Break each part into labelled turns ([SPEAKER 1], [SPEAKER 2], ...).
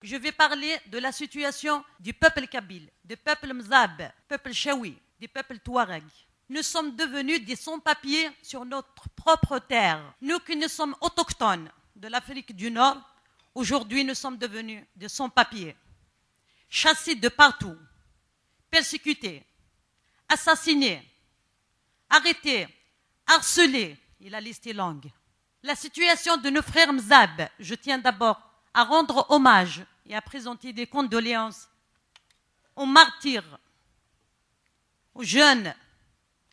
[SPEAKER 1] Je vais parler de la situation du peuple kabyle, du peuple mzab, peuple chaoui, du peuple touareg. Nous sommes devenus des sans-papiers sur notre propre terre. Nous qui nous sommes autochtones de l'Afrique du Nord, aujourd'hui nous sommes devenus des sans-papiers, chassés de partout, persécutés, assassinés, arrêtés, harcelés, et la liste est longue. La situation de nos frères mzab, je tiens d'abord à rendre hommage et à présenter des condoléances aux martyrs, aux jeunes,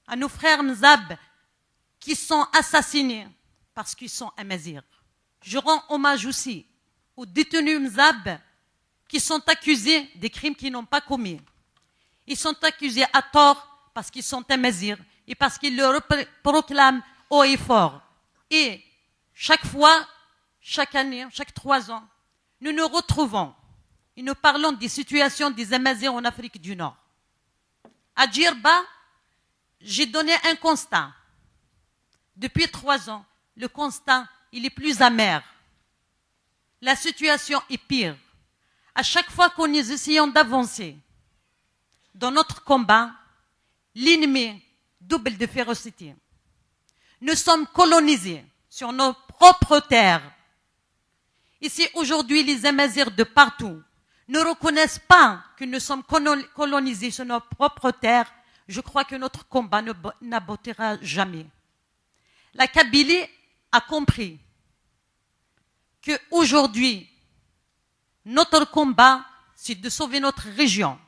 [SPEAKER 1] à nos frères mzab qui sont assassinés parce qu'ils sont amazirs. Je rends hommage aussi aux détenus mzab qui sont accusés des crimes qu'ils n'ont pas commis. Ils sont accusés à tort parce qu'ils sont amazirs et parce qu'ils le proclament haut et fort. Et chaque fois, chaque année, chaque 3 ans, nous nous retrouvons et nous parlons des situations des Amazirs en Afrique du Nord. À Djerba, j'ai donné un constat. Depuis 3 ans, le constat, il est plus amer. La situation est pire. À chaque fois qu'on nous essayons d'avancer dans notre combat, l'ennemi double de férocité. Nous sommes colonisés sur nos propres terres. Ici, aujourd'hui, les Amazirs de partout ne reconnaissent pas que nous sommes colonisés sur nos propres terres. Je crois que notre combat n'aboutira jamais. La Kabylie a compris qu'aujourd'hui, notre combat, c'est de sauver notre région,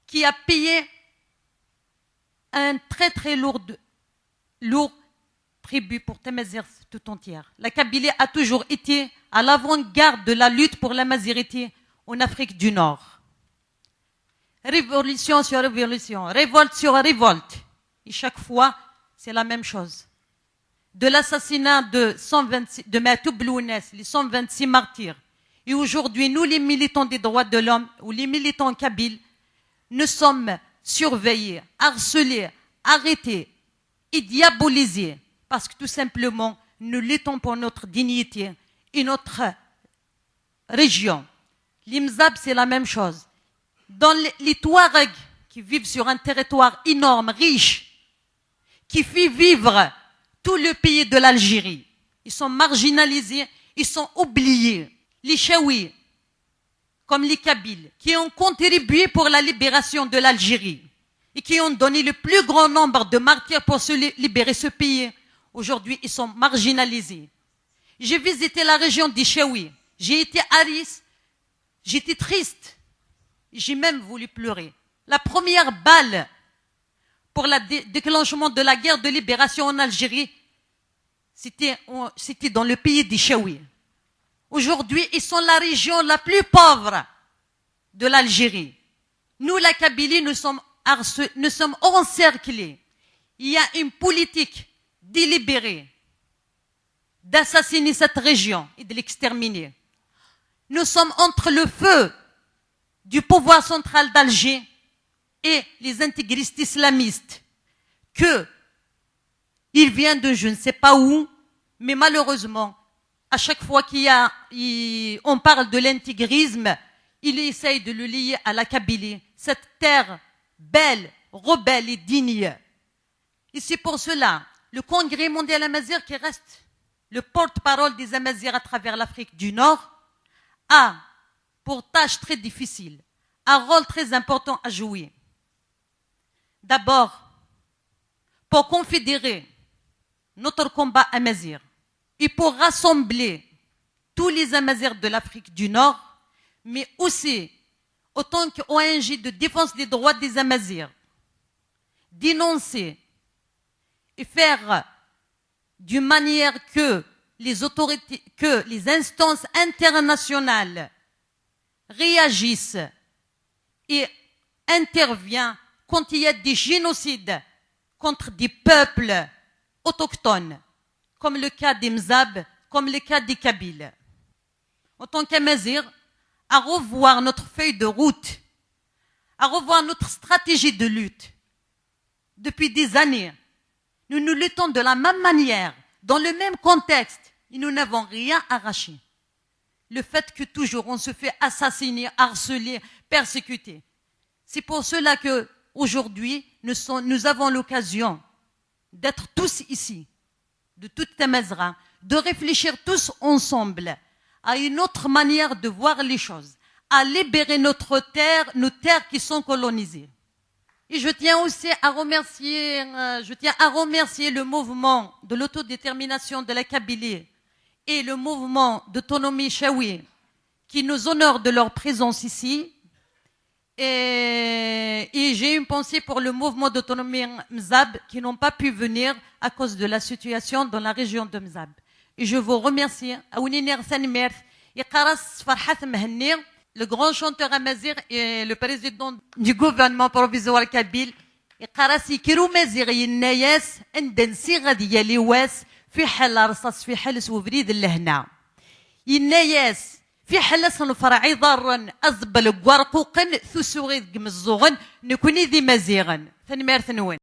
[SPEAKER 1] qui a payé un très très lourd tribut pour Tamazirs tout entière. La Kabylie a toujours été à l'avant-garde de la lutte pour l'amazirité en Afrique du Nord. Révolution sur révolution, révolte sur révolte. Et chaque fois, c'est la même chose. De l'assassinat de Matou Blounes, les 126 martyrs. Et aujourd'hui, nous, les militants des droits de l'homme, ou les militants kabyles, nous sommes surveillés, harcelés, arrêtés et diabolisés. Parce que tout simplement, nous luttons pour notre dignité et notre région. L'Imzab, c'est la même chose. Dans les Touaregs qui vivent sur un territoire énorme, riche, qui fait vivre tout le pays de l'Algérie, ils sont marginalisés, ils sont oubliés. Les Chaouis, comme les Kabyles, qui ont contribué pour la libération de l'Algérie et qui ont donné le plus grand nombre de martyrs pour se libérer ce pays, aujourd'hui, ils sont marginalisés. J'ai visité la région des Chaouis. J'ai été à Aris. J'étais triste. J'ai même voulu pleurer. La première balle pour le déclenchement de la guerre de libération en Algérie, c'était dans le pays des Chaouis. Aujourd'hui, ils sont la région la plus pauvre de l'Algérie. Nous, la Kabylie, nous sommes encerclés. Il y a une politique délibérée d'assassiner cette région et de l'exterminer. Nous sommes entre le feu du pouvoir central d'Alger et les intégristes islamistes, ils viennent de je ne sais pas où, mais malheureusement, à chaque fois on parle de l'intégrisme, ils essayent de le lier à la Kabylie, cette terre belle, rebelle et digne. Et c'est pour cela, le Congrès mondial amazir, qui reste le porte-parole des Amazirs à travers l'Afrique du Nord, a pour tâche très difficile, un rôle très important à jouer. D'abord, pour confédérer notre combat amazir et pour rassembler tous les Amazirs de l'Afrique du Nord, mais aussi autant qu'ONG de défense des droits des Amazirs, dénoncer et faire d'une manière que les autorités, que les instances internationales réagissent et interviennent quand il y a des génocides contre des peuples autochtones, comme le cas des Mzab, comme le cas des Kabyles. En tant qu'Amazir, à revoir notre feuille de route, à revoir notre stratégie de lutte. Depuis des années, nous nous luttons de la même manière, dans le même contexte, et nous n'avons rien arraché. le fait que toujours on se fait assassiner, harceler, persécuter. C'est pour cela que aujourd'hui nous avons l'occasion d'être tous ici, de toute Tamazra, de réfléchir tous ensemble à une autre manière de voir les choses, à libérer notre terre, nos terres qui sont colonisées. Et je tiens aussi à remercier le mouvement de l'autodétermination de la Kabylie et le mouvement d'autonomie Chaoui qui nous honorent de leur présence ici. Et j'ai une pensée pour le mouvement d'autonomie Mzab qui n'ont pas pu venir à cause de la situation dans la région de Mzab. Et je vous remercie. Le grand chanteur amazigh et le président du gouvernement provisoire kabyle يقراسي كيرو مازيغ الناس اندنسي غادي يالي واس في حال رصاص في حال سوفريد لهنا الناس في حال صنفرعي ضرن أزبل قرقوقن ثسوغي قمزوغن نكوني ذي مزيغن ثنمار ثنوين